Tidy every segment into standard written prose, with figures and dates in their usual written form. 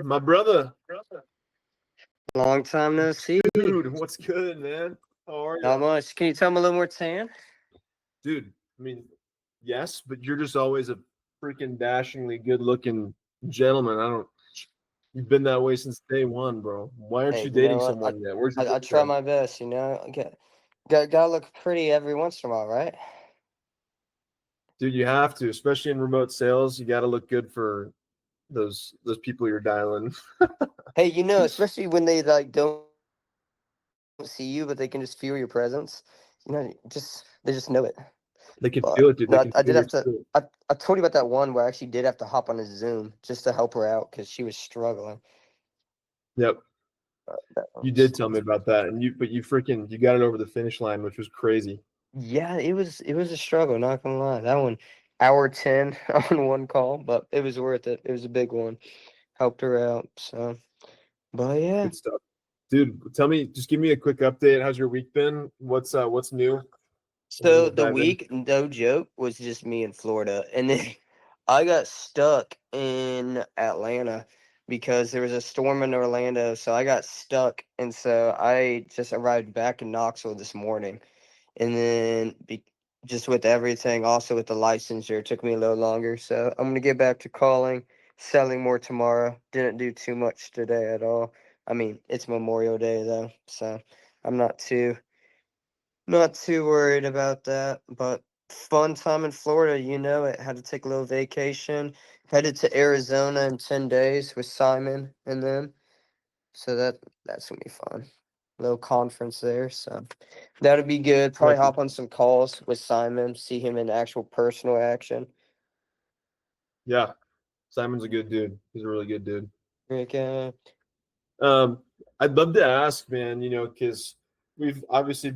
my brother. Long time no see. Dude, what's good, man? How are Not you? much. Can you tell me a little more, Tan? Dude, I mean, yes, but you're just always a freaking dashingly good-looking gentleman. You've been that way since day one, bro. Why aren't Hey, you you know dating what? someone yet? Where's your I try girlfriend? my best. Gotta look pretty every once in a while, right? Dude, you have to, especially in remote sales. You got to look good for those people you're dialing. Hey, especially when they don't see you, but they can just feel your presence. They just know it. They can feel But it, dude. They no, can I feel did your have to. spirit. I told you about that one where I actually did have to hop on a Zoom just to help her out because she was struggling. Yep, That you was- did tell me about that, and you got it over the finish line, which was crazy. Yeah, it was a struggle, not gonna lie. That one, hour 10 on one call, but it was worth it. It was a big one. Helped her out. So, but yeah. Good stuff. Dude, just give me a quick update. How's your week been? What's new? And then So we'll the dive in. week, no joke, was just me in Florida. And then I got stuck in Atlanta because there was a storm in Orlando. So I got stuck. And so I just arrived back in Knoxville this morning. And then just with everything, also with the licensure, it took me a little longer. So I'm gonna get back to calling, selling more tomorrow. Didn't do too much today at all. I mean, it's Memorial Day though, so I'm not too worried about that. But fun time in Florida, it. Had to take a little vacation. Headed to Arizona in 10 days with Simon and them. So that's gonna be fun. Little conference there, so that'll be good. Probably Heck, hop on some calls with Simon, see him in actual personal action. yeah, Simon's a good dude. He's a really good dude. Like, Um, I'd love to ask, man, because we've obviously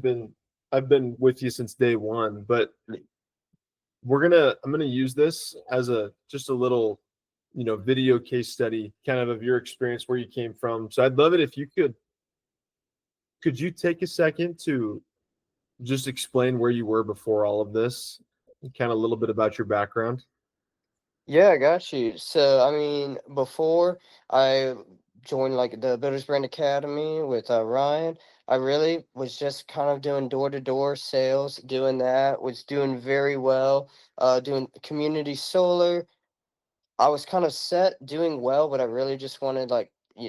I've been with you since day one, but I'm gonna use this as just a little, video case study, kind of your experience, where you came from. So I'd love it if you could you take a second to just explain where you were before all of this, and kind of a little bit about your background. yeah, I got you. So, I mean, before I joined like the Builders Brand Academy with Ryan, I really was just kind of doing door-to-door sales, doing that, was doing very well, doing community solar. I was kind of set doing well, but I really just wanted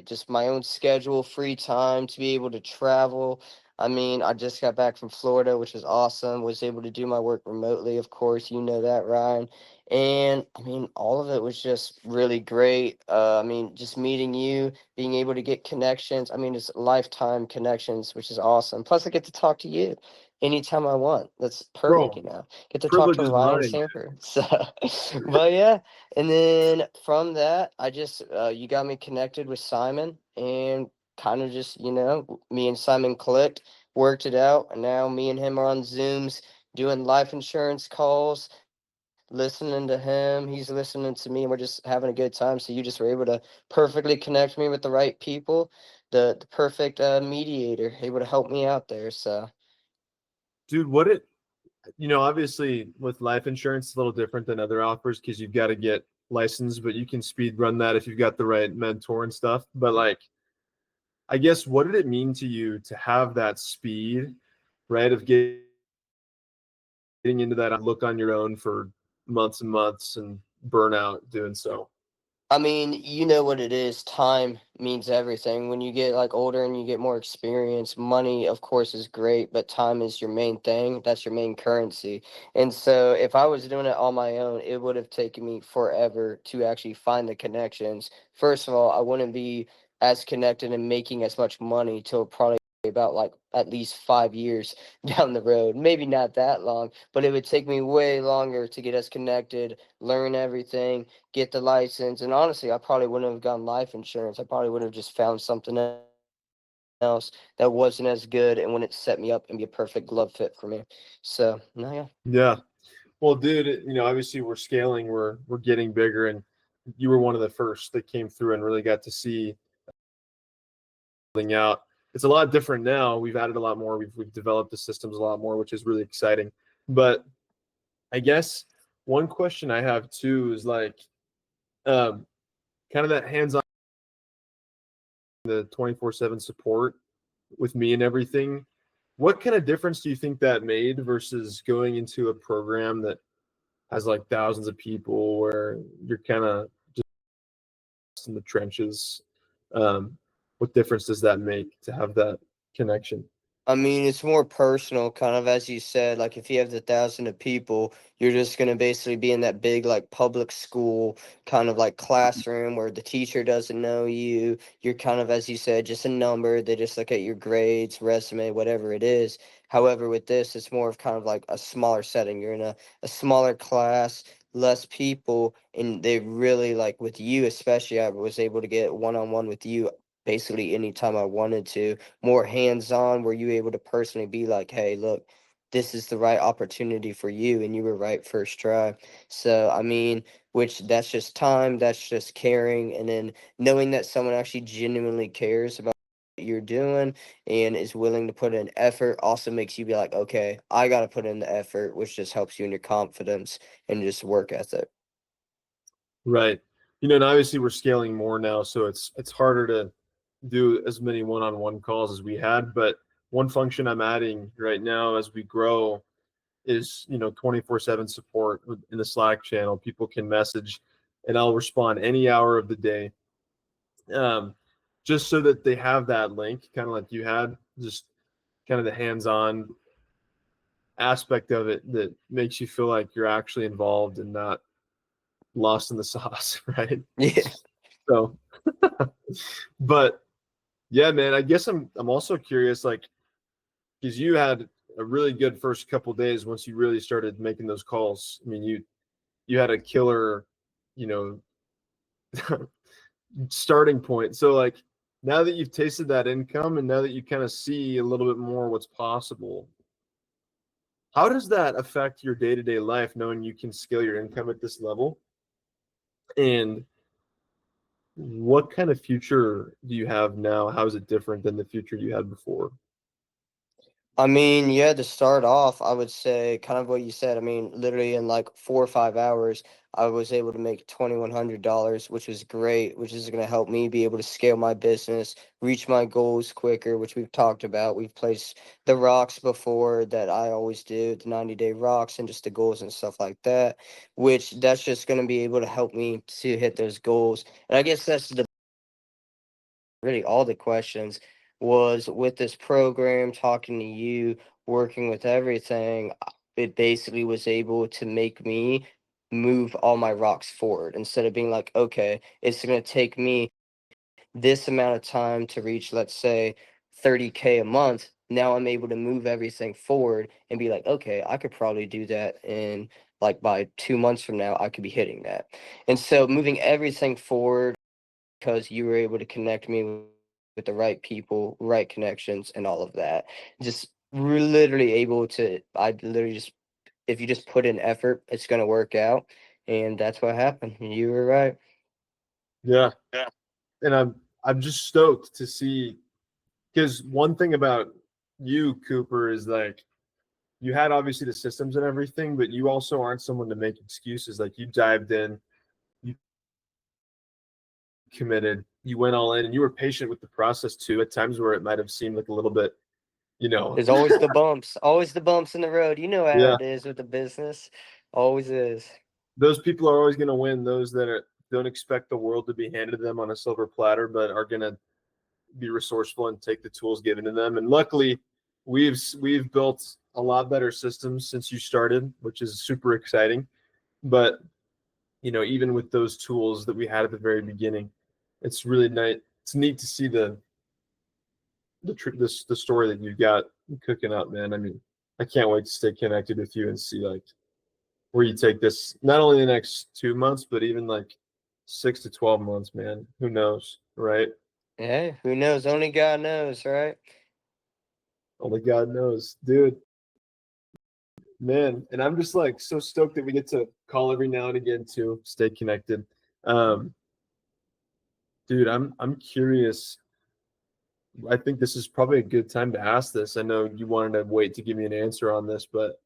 just my own schedule, free time to be able to travel. I mean, I just got back from Florida, which was awesome. Was able to do my work remotely, of course, you know that, Ryan. And I mean, all of it was just really great. I mean, just meeting you, being able to get connections. I mean, it's lifetime connections, which is awesome. Plus, I get to talk to you anytime I want. That's perfect, Bro, Get to talk privilege to is Ryan mine. Sanford. So, but yeah. And then from that, you got me connected with Simon and kind of just, me and Simon clicked, worked it out. And now me and him are on Zooms doing life insurance calls, listening to him. He's listening to me, and we're just having a good time. So you just were able to perfectly connect me with the right people, the perfect mediator, able to help me out there. So. Dude, obviously with life insurance, it's a little different than other offers because you've got to get licensed, but you can speed run that if you've got the right mentor and stuff. But like, I guess, what did it mean to you to have that speed, right? Of getting into that look on your own for months and months and burnout doing so. I mean, you know what it is. Time means everything. When you get older and you get more experience, money, of course, is great, but time is your main thing. That's your main currency. And so, if I was doing it on my own, it would have taken me forever to actually find the connections. First of all, I wouldn't be as connected and making as much money till probably about at least 5 years down the road. Maybe not that long, but it would take me way longer to get us connected, learn everything, get the license. And honestly, I probably wouldn't have gotten life insurance. I probably would have just found something else that wasn't as good and wouldn't set me up and be a perfect glove fit for me. So, no, yeah. Yeah. Well, dude, obviously we're scaling, we're getting bigger, and you were one of the first that came through and really got to see out. It's a lot different now. We've added a lot more. We've developed the systems a lot more, which is really exciting. But I guess one question I have too is like, kind of that hands-on the 24/7 support with me and everything. What kind of difference do you think that made versus going into a program that has like thousands of people where you're kind of just in the trenches? What difference does that make to have that connection? I mean, it's more personal, kind of as you said. Like, if you have the thousand of people, you're just gonna basically be in that big, like, public school kind of like classroom where the teacher doesn't know you. You're kind of, as you said, just a number. They just look at your grades, resume, whatever it is. However, with this, it's more of kind of like a smaller setting. You're in a smaller class, less people, and they really like with you, especially. I was able to get one on one with you basically anytime I wanted to, more hands-on. Were you able to personally be like, hey, look, this is the right opportunity for you, and you were right first try. So I mean, which that's just time, that's just caring, and then knowing that someone actually genuinely cares about what you're doing and is willing to put in effort also makes you be like, okay, I got to put in the effort, which just helps you in your confidence and just work ethic. Right. And obviously we're scaling more now, so it's harder to do as many one-on-one calls as we had. But one function I'm adding right now as we grow is 24/7 support in the Slack channel. People can message, and I'll respond any hour of the day, um, just so that they have that link, kind of like you had, just kind of the hands-on aspect of it that makes you feel like you're actually involved and not lost in the sauce, right? Yeah. So, but yeah, man, I guess I'm also curious, like, because you had a really good first couple days once you really started making those calls. I mean, you had a killer, you know, starting point. So like now that you've tasted that income and now that you kind of see a little bit more what's possible, how does that affect your day-to-day life knowing you can scale your income at this level? And what kind of future do you have now? How is it different than the future you had before? I mean, yeah, to start off, I would say kind of what you said. I mean, literally in like 4 or 5 hours, I was able to make $2,100, which was great, which is going to help me be able to scale my business, reach my goals quicker, which we've talked about. We've placed the rocks before that I always do, the 90-day rocks and just the goals and stuff like that, which that's just going to be able to help me to hit those goals. And I guess that's the really all the questions was with this program, talking to you, working with everything. It basically was able to make me move all my rocks forward instead of being like, okay, it's going to take me this amount of time to reach, let's say, 30K a month. Now I'm able to move everything forward and be like, okay, I could probably do that in like by 2 months from now, I could be hitting that. And so moving everything forward because you were able to connect me with the right people, right connections, and all of that. Just literally able to, I literally just, if you just put in effort, it's going to work out. And that's what happened. You were right. Yeah. And I'm just stoked to see, because one thing about you, Cooper, is like you had obviously the systems and everything, but you also aren't someone to make excuses. Like you dived in, you committed, you went all in, and you were patient with the process too. At times where it might have seemed like a little bit, you know, There's always the bumps in the road. You know how yeah, it is with the business. Always is. those people are always going to win. Those that don't expect the world to be handed to them on a silver platter, but are going to be resourceful and take the tools given to them. And luckily, we've built a lot better systems since you started, which is super exciting. But even with those tools that we had at the very beginning, it's really nice. It's neat to see the story that you've got cooking up, man. I mean, I can't wait to stay connected with you and see like where you take this, not only the next 2 months, but even like 6 to 12 months, man. Who knows, right? Yeah, who knows? Only God knows, right? Only God knows, dude. Man, and I'm just like so stoked that we get to call every now and again to stay connected. Um, dude, I'm curious. I think this is probably a good time to ask this. I know you wanted to wait to give me an answer on this, but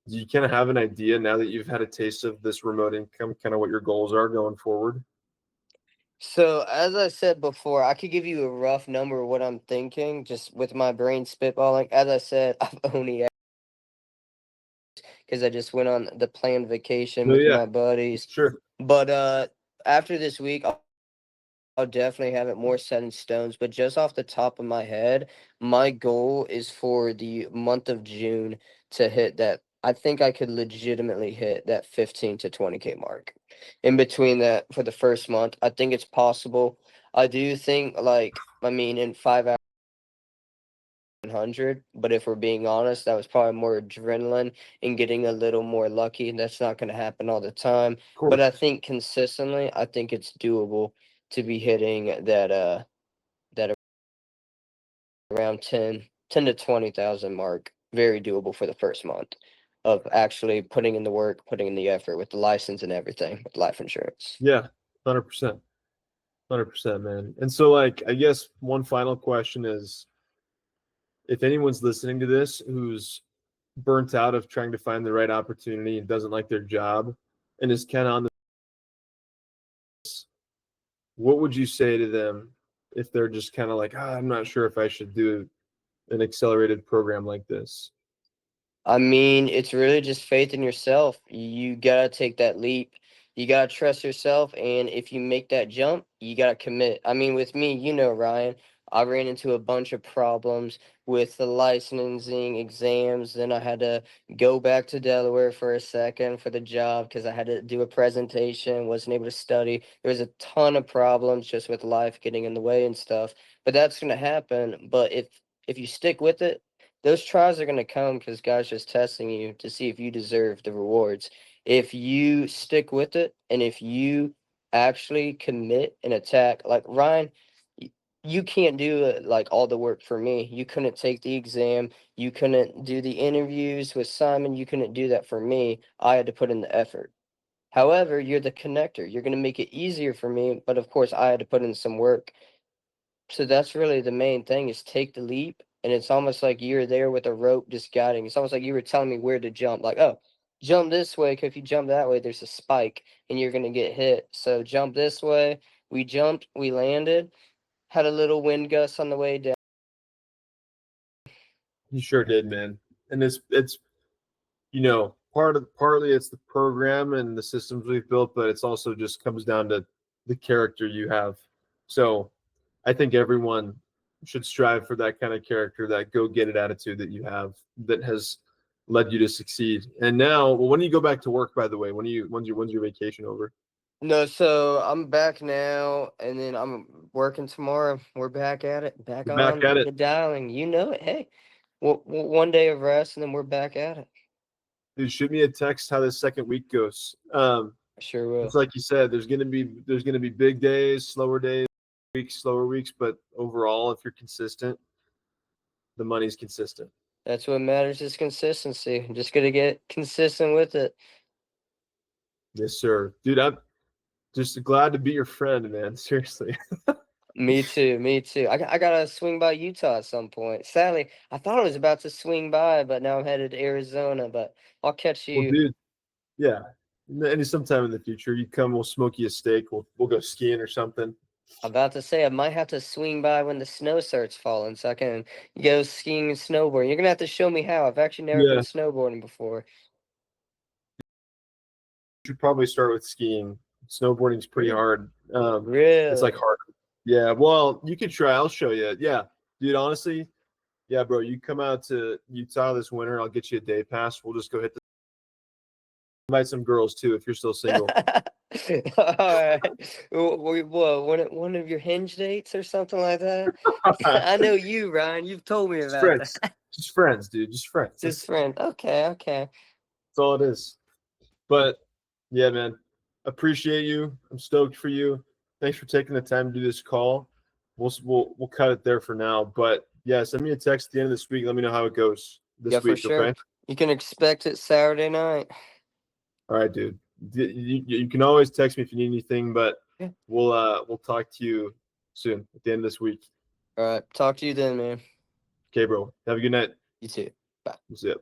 do you kind of have an idea now that you've had a taste of this remote income, kind of what your goals are going forward? So as I said before, I could give you a rough number of what I'm thinking, just with my brain spitballing. As I said, I've only because I just went on the planned vacation No, with yeah, my buddies. sure. But after this week, I'll definitely have it more set in stones. But just off the top of my head, my goal is for the month of June to hit that. I think I could legitimately hit that 15 to 20K mark. In between that for the first month, I think it's possible. I do think, like, I mean, in 5 hours. 100, but if we're being honest, that was probably more adrenaline and getting a little more lucky, and that's not going to happen all the time. Of But I course. think consistently, I think it's doable to be hitting that around 10 to 20,000 mark. Very doable for the first month of actually putting in the work, putting in the effort with the license and everything with life insurance. Yeah, 100%. 100%, man. And so, like, I guess one final question is, if anyone's listening to this who's burnt out of trying to find the right opportunity and doesn't like their job and is kind of on this, what would you say to them if they're just kind of like, I'm not sure if I should do an accelerated program like this? I mean, it's really just faith in yourself. You gotta take that leap. You gotta trust yourself, and if you make that jump, you gotta commit. I mean, with me, Ryan, I ran into a bunch of problems with the licensing exams. Then I had to go back to Delaware for a second for the job because I had to do a presentation, wasn't able to study. There was a ton of problems just with life getting in the way and stuff. But that's gonna happen. But if you stick with it, those trials are going to come because God's just testing you to see if you deserve the rewards. If you stick with it and if you actually commit and attack, like Ryan, you can't do like all the work for me. You couldn't take the exam. You couldn't do the interviews with Simon. You couldn't do that for me. I had to put in the effort. However, you're the connector. You're going to make it easier for me. But of course, I had to put in some work. So that's really the main thing is take the leap. And it's almost like you're there with a rope just guiding. It's almost like you were telling me where to jump. Like, oh, jump this way. Cause if you jump that way, there's a spike and you're gonna get hit. So jump this way. We jumped, we landed, had a little wind gust on the way down. You sure did, man. And it's partly it's the program and the systems we've built, but it's also just comes down to the character you have. So I think everyone should strive for that kind of character, that go get it attitude that you have that has led you to succeed. And now, well, when do you go back to work, by the way? When's your vacation over? No, so I'm back now and then I'm working tomorrow. We're back at it, back You're back at on it. the dialing. You know it. Hey, one day of rest and then we're back at it. Dude, shoot me a text how this second week goes. I sure will. It's like you said, there's gonna be big days, slower days, weeks, slower weeks, but overall, if you're consistent, the money's consistent. That's what matters is consistency. I'm just gonna get consistent with it. Yes, sir. Dude, I'm just glad to be your friend, man. Seriously. Me too. Me too. I gotta swing by Utah at some point. Sadly, I thought I was about to swing by, but now I'm headed to Arizona. But I'll catch Well, you. dude, yeah. And sometime in the future, you come, we'll smoke you a steak. We'll go skiing or something. I'm about to say I might have to swing by when the snow starts falling, so I can go skiing and snowboarding. You're gonna have to show me how. I've actually never been Yeah, snowboarding before. you should probably start with skiing. Snowboarding's pretty Really? hard. It's like Really? hard. Yeah, well, you could try. I'll show you. Yeah, dude. Honestly, yeah, bro. You come out to Utah this winter. I'll get you a day pass. We'll just go hit the invite some girls too if you're still single. All right. What, one of your hinge dates or something like that? I know you, Ryan. You've told me Just about friends. that. Just friends, dude. Just friends. Just That's friend. Okay, okay. all it is. But yeah, man, appreciate you. I'm stoked for you. Thanks for taking the time to do this call. We'll cut it there for now. But yeah, send me a text at the end of this week. Let me know how it goes Yeah, this for week. sure. Okay. You can expect it Saturday night. All right, dude. You can always text me if you need anything. But Yeah. we'll talk to you soon at the end of this week. All right. Talk to you then, man. Okay, bro. Have a good night. You too. Bye. See ya.